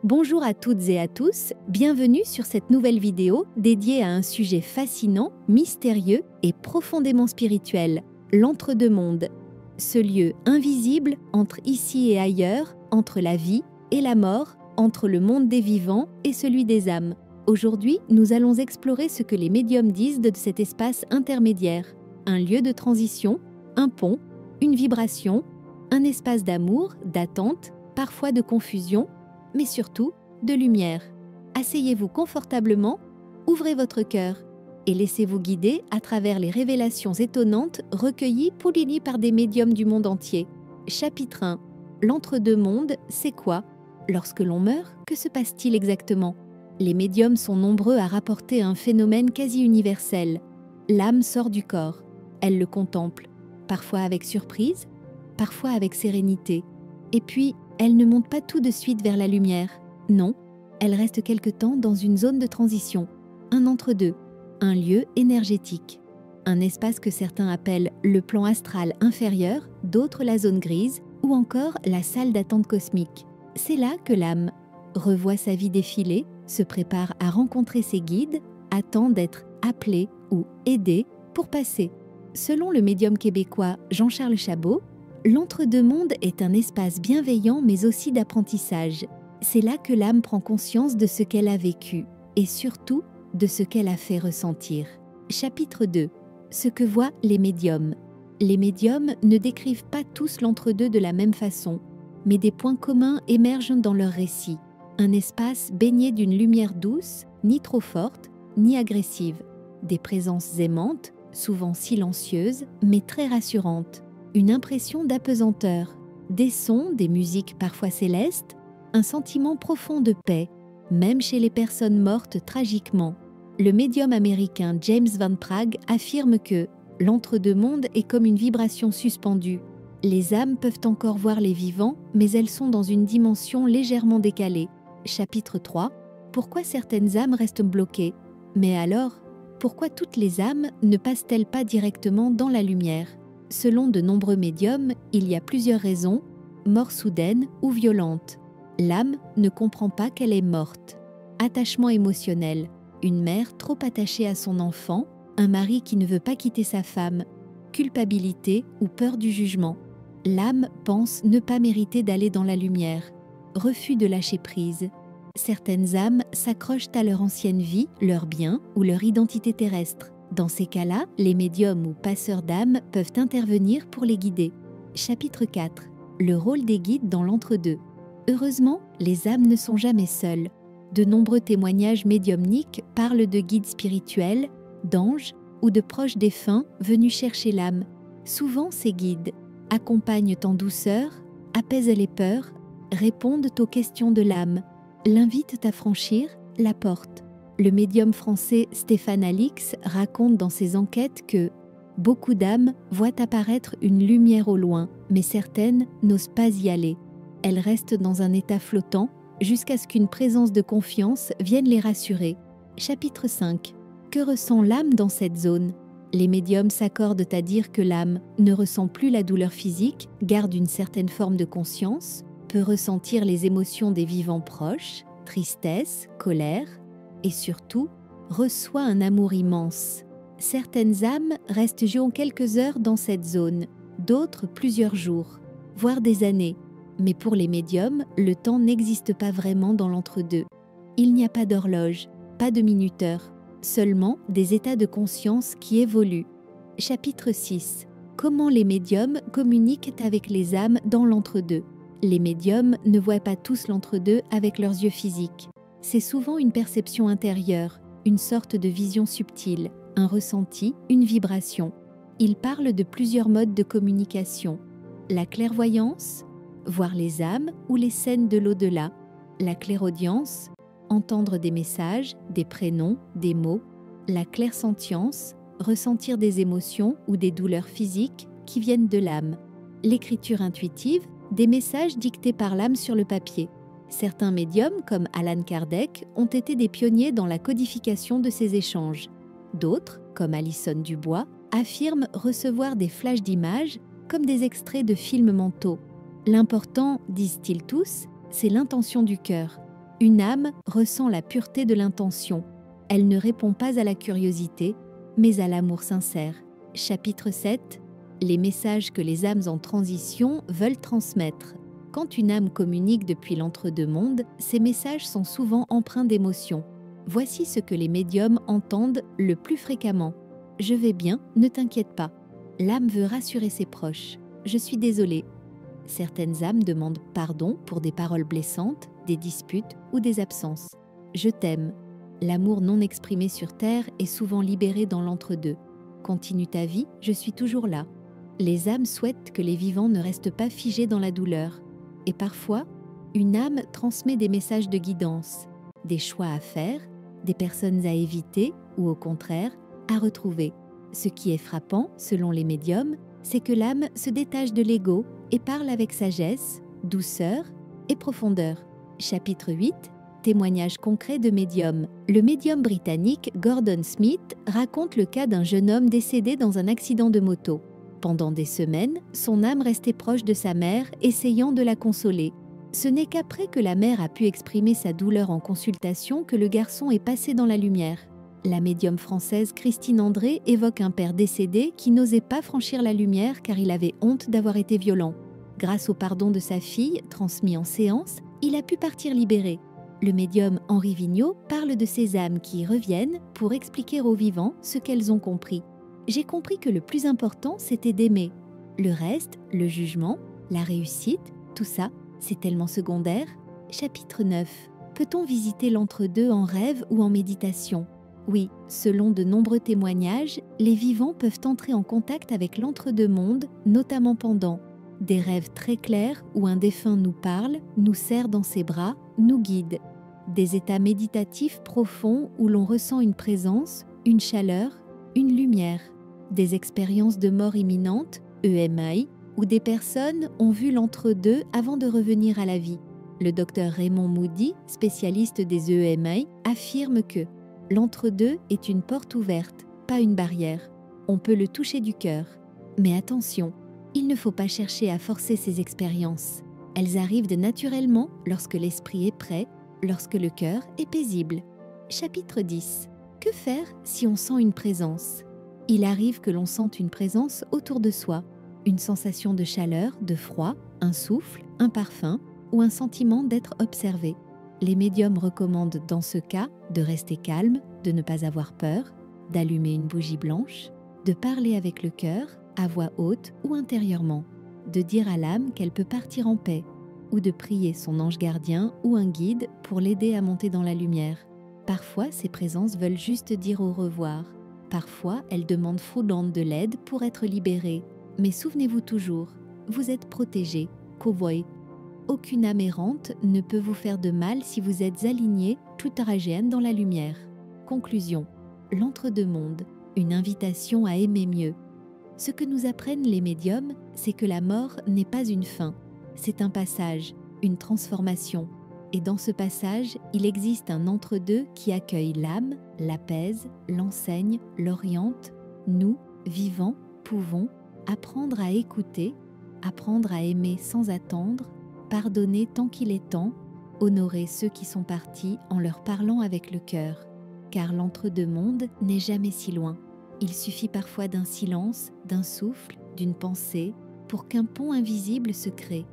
Bonjour à toutes et à tous, bienvenue sur cette nouvelle vidéo dédiée à un sujet fascinant, mystérieux et profondément spirituel, l'entre-deux-mondes. Ce lieu invisible entre ici et ailleurs, entre la vie et la mort, entre le monde des vivants et celui des âmes. Aujourd'hui, nous allons explorer ce que les médiums disent de cet espace intermédiaire, un lieu de transition, un pont, une vibration, un espace d'amour, d'attente, parfois de confusion, mais surtout de lumière. Asseyez-vous confortablement, ouvrez votre cœur et laissez-vous guider à travers les révélations étonnantes recueillies polignées par des médiums du monde entier. Chapitre 1. L'entre-deux-mondes, c'est quoi? Lorsque l'on meurt, que se passe-t-il exactement? Les médiums sont nombreux à rapporter un phénomène quasi universel. L'âme sort du corps. Elle le contemple, parfois avec surprise, parfois avec sérénité. Et puis, elle ne monte pas tout de suite vers la lumière. Non, elle reste quelque temps dans une zone de transition, un entre-deux, un lieu énergétique. Un espace que certains appellent le plan astral inférieur, d'autres la zone grise, ou encore la salle d'attente cosmique. C'est là que l'âme revoit sa vie défiler, se prépare à rencontrer ses guides, attend d'être appelée ou aidée pour passer. Selon le médium québécois Jean-Charles Chabot, l'entre-deux-mondes est un espace bienveillant mais aussi d'apprentissage. C'est là que l'âme prend conscience de ce qu'elle a vécu et surtout de ce qu'elle a fait ressentir. Chapitre 2. Ce que voient les médiums. Les médiums ne décrivent pas tous l'entre-deux de la même façon, mais des points communs émergent dans leur récit. Un espace baigné d'une lumière douce, ni trop forte, ni agressive. Des présences aimantes, souvent silencieuses, mais très rassurantes. Une impression d'apesanteur, des sons, des musiques parfois célestes, un sentiment profond de paix, même chez les personnes mortes tragiquement. Le médium américain James Van Praagh affirme que l'entre-deux-mondes est comme une vibration suspendue. Les âmes peuvent encore voir les vivants, mais elles sont dans une dimension légèrement décalée. Chapitre 3. Pourquoi certaines âmes restent bloquées? Mais alors, pourquoi toutes les âmes ne passent-elles pas directement dans la lumière? Selon de nombreux médiums, il y a plusieurs raisons, mort soudaine ou violente. L'âme ne comprend pas qu'elle est morte. Attachement émotionnel, une mère trop attachée à son enfant, un mari qui ne veut pas quitter sa femme, culpabilité ou peur du jugement. L'âme pense ne pas mériter d'aller dans la lumière, refus de lâcher prise. Certaines âmes s'accrochent à leur ancienne vie, leurs biens ou leur identité terrestre. Dans ces cas-là, les médiums ou passeurs d'âmes peuvent intervenir pour les guider. Chapitre 4. Le rôle des guides dans l'entre-deux. Heureusement, les âmes ne sont jamais seules. De nombreux témoignages médiumniques parlent de guides spirituels, d'anges ou de proches défunts venus chercher l'âme. Souvent, ces guides accompagnent en douceur, apaisent les peurs, répondent aux questions de l'âme, l'invitent à franchir la porte. Le médium français Stéphane Alix raconte dans ses enquêtes que beaucoup d'âmes voient apparaître une lumière au loin, mais certaines n'osent pas y aller. Elles restent dans un état flottant jusqu'à ce qu'une présence de confiance vienne les rassurer. Chapitre 5. Que ressent l'âme dans cette zone? Les médiums s'accordent à dire que l'âme ne ressent plus la douleur physique, garde une certaine forme de conscience, peut ressentir les émotions des vivants proches, tristesse, colère, et surtout, reçoit un amour immense. Certaines âmes restent durant quelques heures dans cette zone, d'autres plusieurs jours, voire des années. Mais pour les médiums, le temps n'existe pas vraiment dans l'entre-deux. Il n'y a pas d'horloge, pas de minuteur, seulement des états de conscience qui évoluent. Chapitre 6. Comment les médiums communiquent avec les âmes dans l'entre-deux? Les médiums ne voient pas tous l'entre-deux avec leurs yeux physiques. C'est souvent une perception intérieure, une sorte de vision subtile, un ressenti, une vibration. Ils parlent de plusieurs modes de communication. La clairvoyance, voir les âmes ou les scènes de l'au-delà. La clairaudience, entendre des messages, des prénoms, des mots. La clairsentience, ressentir des émotions ou des douleurs physiques qui viennent de l'âme. L'écriture intuitive, des messages dictés par l'âme sur le papier. Certains médiums, comme Allan Kardec, ont été des pionniers dans la codification de ces échanges. D'autres, comme Alison Dubois, affirment recevoir des flashs d'images comme des extraits de films mentaux. L'important, disent-ils tous, c'est l'intention du cœur. Une âme ressent la pureté de l'intention. Elle ne répond pas à la curiosité, mais à l'amour sincère. Chapitre 7. Les messages que les âmes en transition veulent transmettre. Quand une âme communique depuis l'entre-deux-mondes, ces messages sont souvent empreints d'émotion. Voici ce que les médiums entendent le plus fréquemment. « Je vais bien, ne t'inquiète pas ». L'âme veut rassurer ses proches. « Je suis désolée ». Certaines âmes demandent pardon pour des paroles blessantes, des disputes ou des absences. « Je t'aime ». L'amour non exprimé sur terre est souvent libéré dans l'entre-deux. « Continue ta vie, je suis toujours là ». Les âmes souhaitent que les vivants ne restent pas figés dans la douleur. Et parfois, une âme transmet des messages de guidance, des choix à faire, des personnes à éviter ou au contraire, à retrouver. Ce qui est frappant, selon les médiums, c'est que l'âme se détache de l'ego et parle avec sagesse, douceur et profondeur. Chapitre 8. Témoignage concret de médium. Le médium britannique Gordon Smith raconte le cas d'un jeune homme décédé dans un accident de moto. Pendant des semaines, son âme restait proche de sa mère, essayant de la consoler. Ce n'est qu'après que la mère a pu exprimer sa douleur en consultation que le garçon est passé dans la lumière. La médium française Christine André évoque un père décédé qui n'osait pas franchir la lumière car il avait honte d'avoir été violent. Grâce au pardon de sa fille, transmis en séance, il a pu partir libéré. Le médium Henri Vigneault parle de ces âmes qui reviennent pour expliquer aux vivants ce qu'elles ont compris. J'ai compris que le plus important, c'était d'aimer. Le reste, le jugement, la réussite, tout ça, c'est tellement secondaire. Chapitre 9. Peut-on visiter l'entre-deux en rêve ou en méditation ? Oui, selon de nombreux témoignages, les vivants peuvent entrer en contact avec l'entre-deux-mondes, notamment pendant des rêves très clairs où un défunt nous parle, nous serre dans ses bras, nous guide. Des états méditatifs profonds où l'on ressent une présence, une chaleur, une lumière. Des expériences de mort imminente, EMI, où des personnes ont vu l'entre-deux avant de revenir à la vie. Le docteur Raymond Moody, spécialiste des EMI, affirme que l'entre-deux est une porte ouverte, pas une barrière. On peut le toucher du cœur. Mais attention, il ne faut pas chercher à forcer ces expériences. Elles arrivent de naturellement lorsque l'esprit est prêt, lorsque le cœur est paisible. Chapitre 10. Que faire si on sent une présence ? Il arrive que l'on sente une présence autour de soi, une sensation de chaleur, de froid, un souffle, un parfum ou un sentiment d'être observé. Les médiums recommandent dans ce cas de rester calme, de ne pas avoir peur, d'allumer une bougie blanche, de parler avec le cœur, à voix haute ou intérieurement, de dire à l'âme qu'elle peut partir en paix, ou de prier son ange gardien ou un guide pour l'aider à monter dans la lumière. Parfois, ces présences veulent juste dire au revoir. Parfois, elles demandent frôlantes de l'aide pour être libérées. Mais souvenez-vous toujours, vous êtes protégés, cow-boy. Aucune âme errante ne peut vous faire de mal si vous êtes aligné, tout aragène dans la lumière. Conclusion. L'entre-deux-mondes, une invitation à aimer mieux. Ce que nous apprennent les médiums, c'est que la mort n'est pas une fin. C'est un passage, une transformation. Et dans ce passage, il existe un entre-deux qui accueille l'âme, l'apaise, l'enseigne, l'oriente. Nous, vivants, pouvons apprendre à écouter, apprendre à aimer sans attendre, pardonner tant qu'il est temps, honorer ceux qui sont partis en leur parlant avec le cœur. Car l'entre-deux-mondes n'est jamais si loin. Il suffit parfois d'un silence, d'un souffle, d'une pensée, pour qu'un pont invisible se crée.